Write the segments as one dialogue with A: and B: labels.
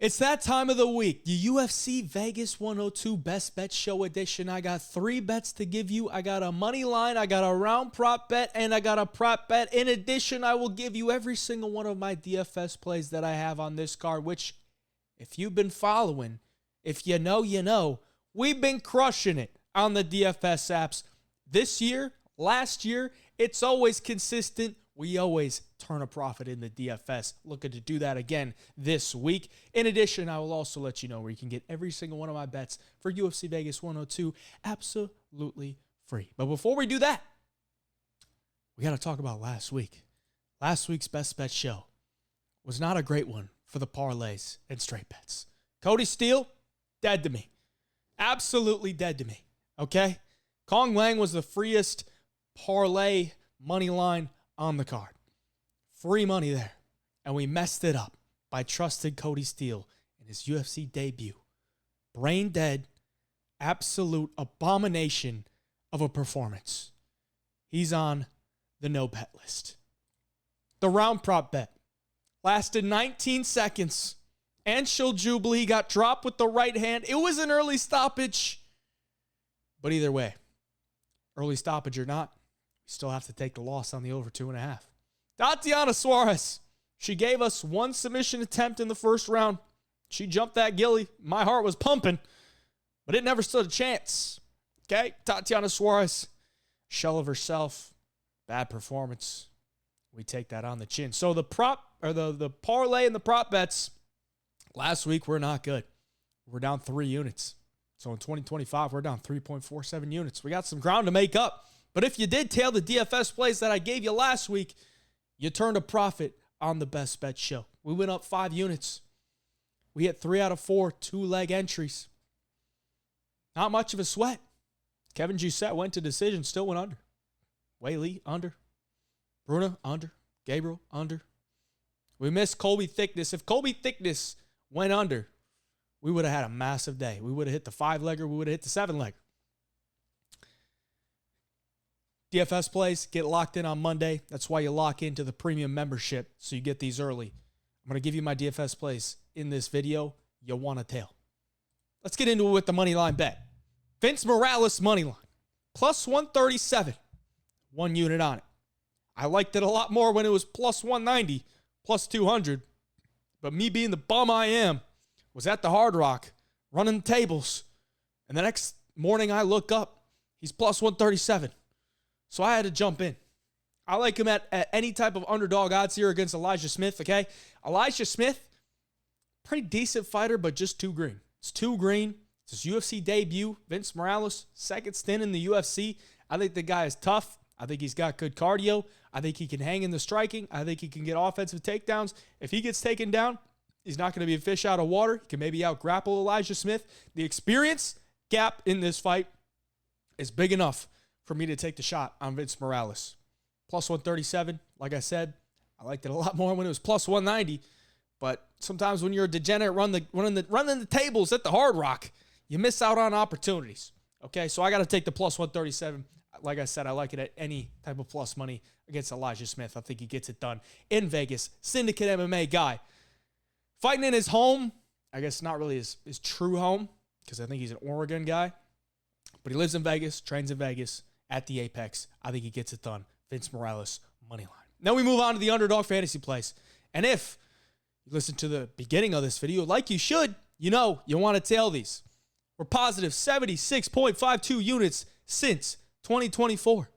A: It's that time of the week, the UFC Vegas 102 Best Bet Show edition. I got 3 bets to give you. I got a money line, I got a round prop bet, and I got a prop bet. In addition, I will give you every single one of my DFS plays that I have on this card, which, if you've been following, if you know, you know, we've been crushing it on the DFS apps. This year, last year, it's always consistent. We always turn a profit in the DFS. Looking to do that again this week. In addition, I will also let you know where you can get every single one of my bets for UFC Vegas 102 absolutely free. But before we do that, we got to talk about last week. Last week's Best Bet Show was not a great one for the parlays and straight bets. Cody Steele, dead to me. Absolutely dead to me. Okay? Kong Lang was the freest parlay money line on the card. Free money there. And we messed it up by trusting Cody Steele in his UFC debut. Brain dead, absolute abomination of a performance. He's on the no bet list. The round prop bet lasted 19 seconds. Anshul Jubilee got dropped with the right hand. It was an early stoppage. But either way, early stoppage or not, we still have to take the loss on the over 2.5. Tatiana Suarez, she gave us one submission attempt in the first round. She jumped that gilly. My heart was pumping, but it never stood a chance. Okay, Tatiana Suarez, shell of herself, bad performance. We take that on the chin. So the prop or the parlay and the prop bets last week were not good. We're down 3 units. So in 2025, we're down 3.47 units. We got some ground to make up. But if you did tail the DFS plays that I gave you last week, you turned a profit on the Best Bet Show. We went up 5 units. We hit 3 out of 4 2-leg entries. Not much of a sweat. Kevin Giussette went to decision, still went under. Wei Lee, under. Bruna, under. Gabriel, under. We missed Colby Thickness. If Colby Thickness went under, we would have had a massive day. We would have hit the 5-legger. We would have hit the 7-legger. DFS plays get locked in on Monday. That's why you lock into the premium membership so you get these early. I'm going to give you my DFS plays in this video. You'll want to tail. Let's get into it with the Moneyline Bet. Vince Morales Moneyline. Plus 137. 1 unit on it. I liked it a lot more when it was plus 190, plus 200. But me being the bum I am, was at the Hard Rock running the tables. And the next morning I look up, he's plus 137. So I had to jump in. I like him at any type of underdog odds here against Elijah Smith, okay? Elijah Smith, pretty decent fighter, but just too green. It's too green. It's his UFC debut. Vince Morales, second stint in the UFC. I think the guy is tough. I think he's got good cardio. I think he can hang in the striking. I think he can get offensive takedowns. If he gets taken down, he's not going to be a fish out of water. He can maybe out-grapple Elijah Smith. The experience gap in this fight is big enough for me to take the shot on Vince Morales. Plus 137, like I said, I liked it a lot more when it was plus 190. But sometimes when you're a degenerate running the tables at the Hard Rock, you miss out on opportunities. Okay, so I got to take the plus 137. Like I said, I like it at any type of plus money against Elijah Smith. I think he gets it done in Vegas. Syndicate MMA guy. Fighting in his home, I guess not really his true home, because I think he's an Oregon guy. But he lives in Vegas, trains in Vegas, at the Apex. I think he gets it done. Vince Morales, money line. Now we move on to the underdog fantasy plays. And if you listen to the beginning of this video, like you should, you know you want to tail these. We're positive 76.52 units since 2024.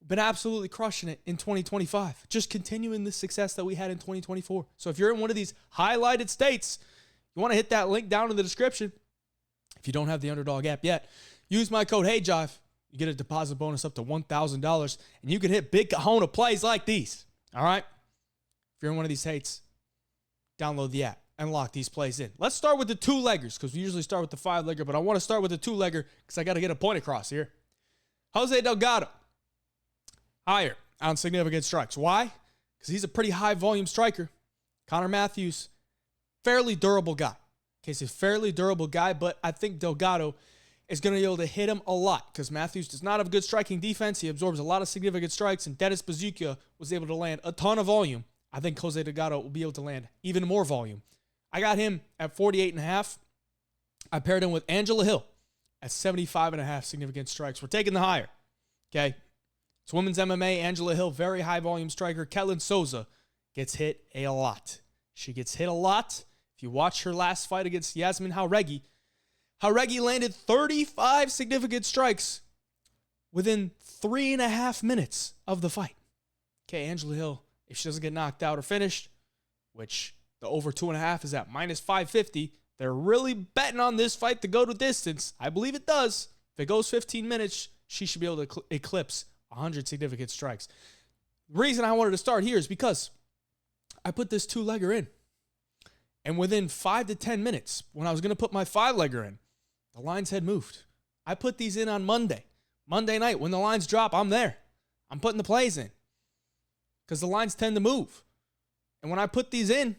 A: We've been absolutely crushing it in 2025. Just continuing the success that we had in 2024. So if you're in one of these highlighted states, you want to hit that link down in the description. If you don't have the Underdog app yet, use my code HeyJive. You get a deposit bonus up to $1,000, and you can hit big Kahona plays like these. All right? If you're in one of these states, download the app and lock these plays in. Let's start with the 2-leggers, because we usually start with the 5-legger, but I want to start with the 2-legger because I got to get a point across here. Jose Delgado, higher on significant strikes. Why? Because he's a pretty high-volume striker. Connor Matthews, fairly durable guy. Okay, he's a fairly durable guy, but I think Delgado is going to be able to hit him a lot because Matthews does not have good striking defense. He absorbs a lot of significant strikes, and Dennis Bazooka was able to land a ton of volume. I think Jose Delgado will be able to land even more volume I got him at 48.5. I paired him with Angela Hill at 75.5 significant strikes. We're taking the higher. Okay. It's women's MMA. Angela Hill, very high volume striker. Ketlin Souza gets hit a lot. She gets hit a lot. If you watch her last fight against Yasmin Jauregui landed 35 significant strikes within 3.5 minutes of the fight. Okay, Angela Hill, if she doesn't get knocked out or finished, which the over 2.5 is at minus 550, they're really betting on this fight to go to distance. I believe it does. If it goes 15 minutes, she should be able to eclipse 100 significant strikes. The reason I wanted to start here is because I put this 2-legger in. And within 5 to 10 minutes, when I was going to put my 5-legger in, the lines had moved. I put these in on Monday. Monday night, when the lines drop, I'm there. I'm putting the plays in. Because the lines tend to move. And when I put these in,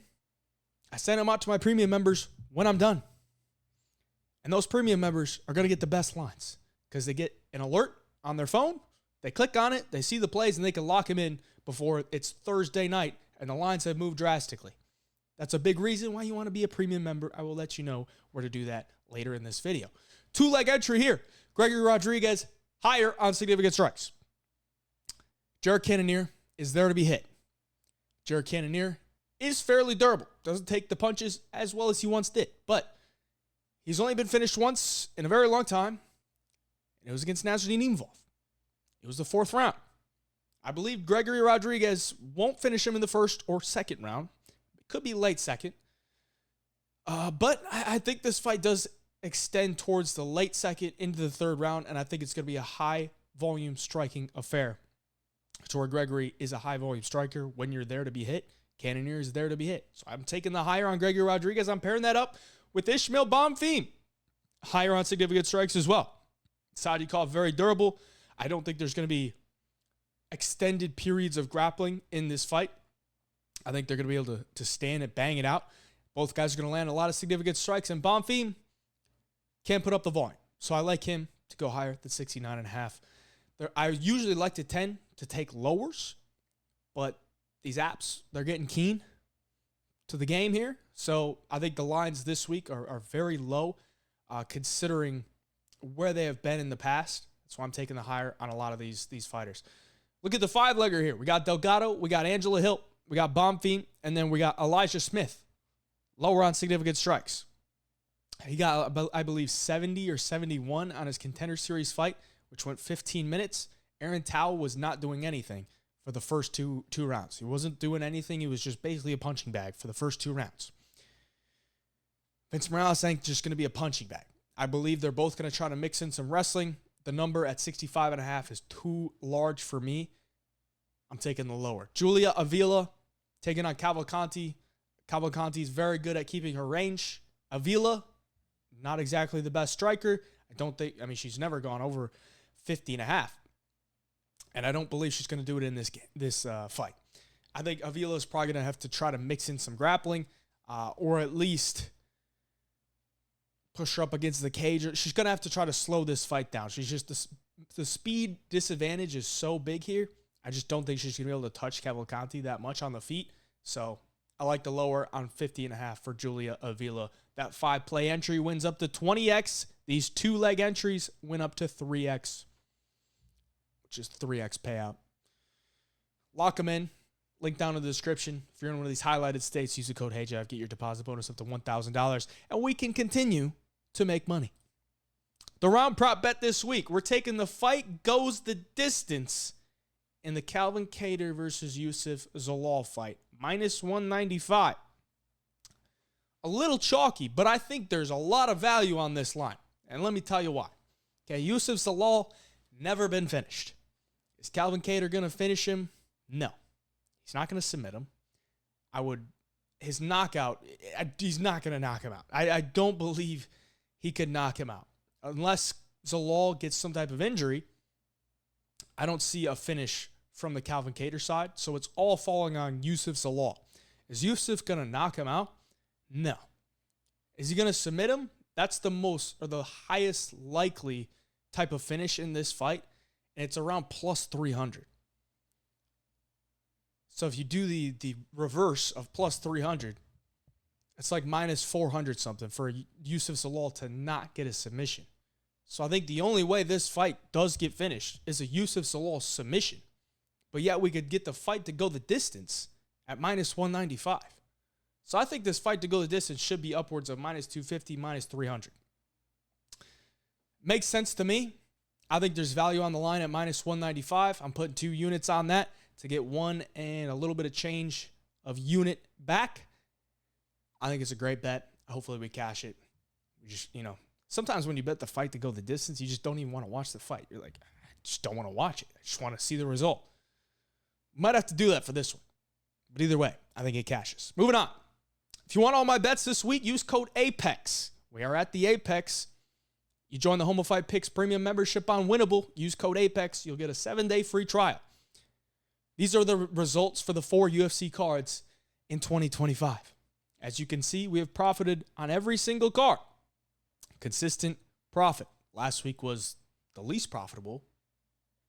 A: I send them out to my premium members when I'm done. And those premium members are going to get the best lines. Because they get an alert on their phone. They click on it. They see the plays, and they can lock them in before it's Thursday night. And the lines have moved drastically. That's a big reason why you want to be a premium member. I will let you know where to do that later in this video. 2-leg entry here. Gregory Rodrigues, higher on significant strikes. Jared Cannonier is there to be hit. Jared Cannonier is fairly durable. Doesn't take the punches as well as he once did. But he's only been finished once in a very long time. And it was against Nasruddin Imavov. It was the 4th round. I believe Gregory Rodrigues won't finish him in the 1st or 2nd round. It could be late 2nd. But I think this fight does extend towards the late 2nd into the 3rd round, and I think it's going to be a high-volume striking affair. To where Gregory is a high-volume striker. When you're there to be hit, Cannonier is there to be hit. So I'm taking the higher on Gregory Rodrigues. I'm pairing that up with Ismail Bonfim. Higher on significant strikes as well. Saudi Kov, very durable. I don't think there's going to be extended periods of grappling in this fight. I think they're going to be able to stand and bang it out. Both guys are going to land a lot of significant strikes, and Bonfim can't put up the volume. So I like him to go higher than 69.5. I usually like to tend to take lowers, but these apps, they're getting keen to the game here. So I think the lines this week are very low, considering where they have been in the past. That's why I'm taking the higher on a lot of these fighters. Look at the 5-legger here. We got Delgado, we got Angela Hill, we got Bonfim, and then we got Elijah Smith. Lower on significant strikes. He got, I believe, 70 or 71 on his Contender Series fight, which went 15 minutes. Aaron Tao was not doing anything for the first two rounds. He wasn't doing anything. He was just basically a punching bag for the first 2 rounds. Vince Morales ain't just going to be a punching bag. I believe they're both going to try to mix in some wrestling. The number at 65.5 is too large for me. I'm taking the lower. Julia Avila taking on Cavalcanti. Cavalcanti is very good at keeping her range. Avila, not exactly the best striker. She's never gone over 50.5. And I don't believe she's going to do it in this fight. I think Avila is probably going to have to try to mix in some grappling, or at least push her up against the cage. She's going to have to try to slow this fight down. She's just, the speed disadvantage is so big here. I just don't think she's going to be able to touch Cavalcanti that much on the feet. So I like the lower on 50.5 for Julia Avila. That 5-play entry wins up to 20x. These 2-leg entries win up to 3x, which is 3x payout. Lock them in. Link down in the description. If you're in one of these highlighted states, use the code HeyJeff. Get your deposit bonus up to $1,000. And we can continue to make money. The round prop bet this week. We're taking the fight goes the distance in the Calvin Kattar versus Youssef Zalal fight. Minus 195. A little chalky, but I think there's a lot of value on this line. And let me tell you why. Okay, Youssef Zalal, never been finished. Is Calvin Kattar going to finish him? No. He's not going to submit him. He's not going to knock him out. I don't believe he could knock him out. Unless Zalal gets some type of injury, I don't see a finish from the Calvin Kattar side. So it's all falling on Youssef Zalal. Is Youssef going to knock him out? No. Is he going to submit him? That's the highest likely type of finish in this fight. And it's around plus 300. So if you do the reverse of plus 300, It's like minus 400 something for Yusuf Zalal to not get a submission. So I think the only way this fight does get finished is a Yusuf Zalal submission. But yet we could get the fight to go the distance at minus 195. So I think this fight to go the distance should be upwards of minus 250, minus 300. Makes sense to me. I think there's value on the line at minus 195. I'm putting 2 units on that to get 1 and a little bit of change of unit back. I think it's a great bet. Hopefully we cash it. We just, sometimes when you bet the fight to go the distance, you just don't even want to watch the fight. You're like, I just don't want to watch it. I just want to see the result. Might have to do that for this one. But either way, I think it cashes. Moving on. If you want all my bets this week, use code APEX. We are at the Apex. You join the Home of Fight Picks premium membership on Winnable. Use code APEX. You'll get a 7-day free trial. These are the results for the 4 UFC cards in 2025. As you can see, we have profited on every single card. Consistent profit. Last week was the least profitable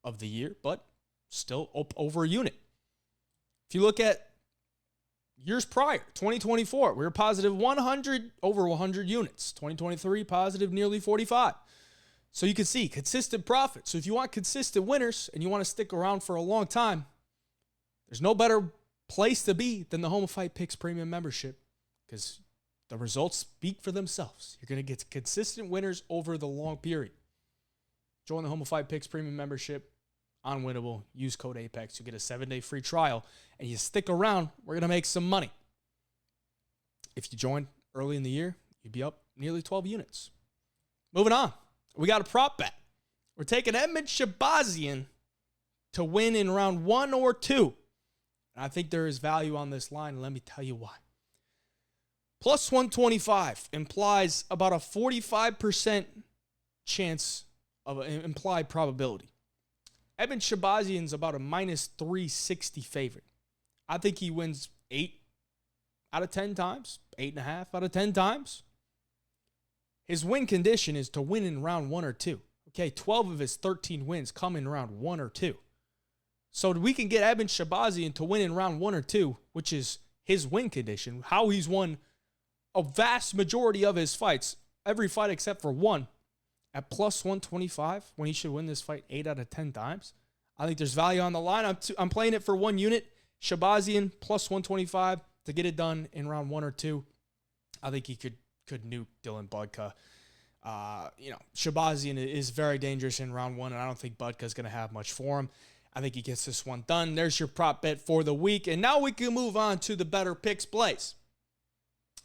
A: of the year, but still over a unit. If you look at years prior, 2024, we were positive 100, over 100 units. 2023, positive nearly 45. So you can see consistent profit. So if you want consistent winners and you want to stick around for a long time, there's no better place to be than the Home of Fight Picks premium membership, because the results speak for themselves. You're going to get consistent winners over the long period. Join the Home of Fight Picks premium membership on Winnable. Use code APEX. You get a 7-day free trial, and you stick around, we're going to make some money. If you joined early in the year, you'd be up nearly 12 units. Moving on. We got a prop bet. We're taking Edmund Shabazian to win in round 1 or 2. And I think there is value on this line, and let me tell you why. Plus 125 implies about a 45% chance of an implied probability. Edmund Shabazian's about a minus 360 favorite. I think he wins 8 out of 10 times, 8.5 out of 10 times. His win condition is to win in round 1 or 2. Okay, 12 of his 13 wins come in round 1 or 2. So we can get Edmund Shabazian to win in round 1 or 2, which is his win condition, how he's won a vast majority of his fights, every fight except for one, at plus 125, when he should win this fight 8 out of 10 times. I think there's value on the line. I'm playing it for 1 unit. Shabazian plus 125 to get it done in round 1 or 2. I think he could nuke Dylan Budka. Shabazian is very dangerous in round 1, and I don't think Budka's going to have much for him. I think he gets this one done. There's your prop bet for the week. And now we can move on to the Betr Picks plays.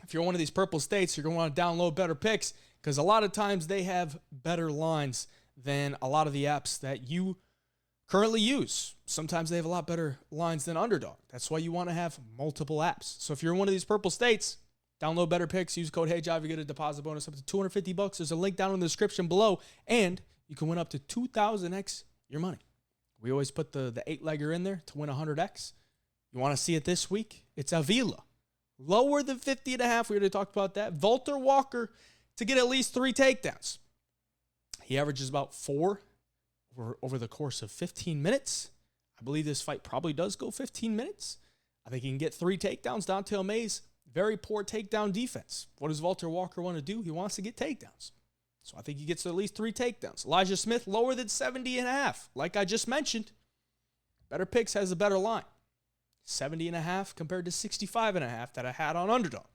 A: If you're one of these purple states, you're going to want to download Betr Picks, because a lot of times they have better lines than a lot of the apps that you currently use. Sometimes they have a lot better lines than Underdog. That's why you want to have multiple apps. So if you're in one of these purple states, download Betr Picks, use code HeyJive, you get a deposit bonus up to $250. There's a link down in the description below, and you can win up to 2,000x your money. We always put the 8-legger in there to win 100x. You want to see it this week? It's Avila. Lower than 50.5. We already talked about that. Walter Walker to get at least 3 takedowns. He averages about 4 over the course of 15 minutes. I believe this fight probably does go 15 minutes. I think he can get 3 takedowns. Don'Tale Mayes, very poor takedown defense. What does Walter Walker want to do? He wants to get takedowns. So I think he gets at least 3 takedowns. Elijah Smith, lower than 70.5. Like I just mentioned, Betr Picks has a better line. 70.5 compared to 65.5 that I had on Underdog.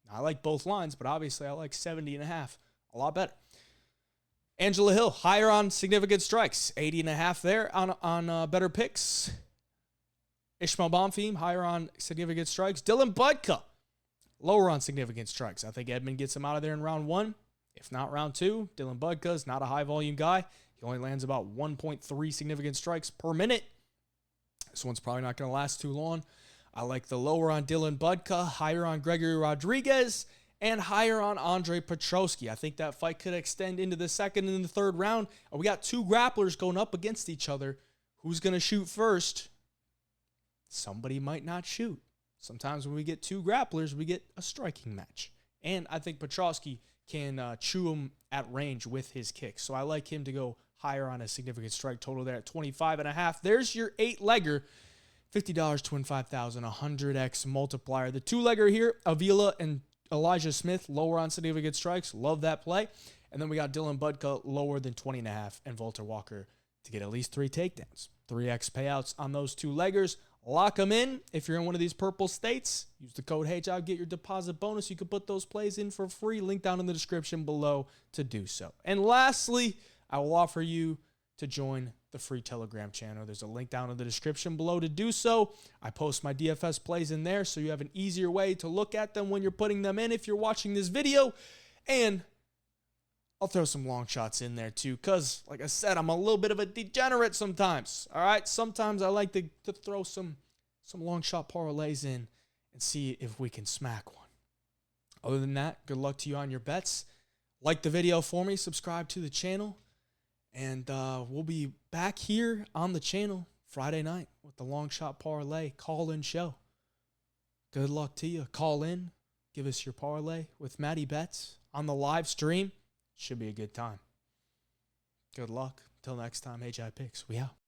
A: Now, I like both lines, but obviously I like 70.5 a lot better. Angela Hill, higher on significant strikes. 80.5 there on Betr Picks. Ishmael Bonfim, higher on significant strikes. Dylan Budka, lower on significant strikes. I think Edmund gets him out of there in round 1. If not round 2, Dylan Budka is not a high-volume guy. He only lands about 1.3 significant strikes per minute. This one's probably not going to last too long. I like the lower on Dylan Budka, higher on Gregory Rodrigues, and higher on Andre Petrosky. I think that fight could extend into the 2nd and the 3rd round. And we got 2 grapplers going up against each other. Who's going to shoot first? Somebody might not shoot. Sometimes when we get 2 grapplers, we get a striking match. And I think Petrosky can chew him at range with his kicks. So I like him to go higher on a significant strike total there at 25.5. There's your 8-legger. $50 to win 5,000, 100x multiplier. The 2-legger here, Avila and Elijah Smith, lower on significant strikes. Love that play. And then we got Dylan Budka, lower than 20.5, and Volter Walker to get at least 3 takedowns. 3x payouts on those 2 leggers. Lock them in. If you're in one of these purple states, use the code HJOB, get your deposit bonus. You can put those plays in for free. Link down in the description below to do so. And lastly, I will offer you to join the free Telegram channel. There's a link down in the description below to do so. I post my DFS plays in there, so you have an easier way to look at them when you're putting them in if you're watching this video. And I'll throw some long shots in there too, because like I said, I'm a little bit of a degenerate sometimes. All right, sometimes I like to throw some long shot parlays in and see if we can smack one. Other than that, good luck to you on your bets. Like the video for me, subscribe to the channel, and we'll be back here on the channel Friday night with the long shot parlay call-in show. Good luck to you. Call in, give us your parlay with Matty Bets on the live stream. Should be a good time. Good luck. Till next time, HI Picks. We out.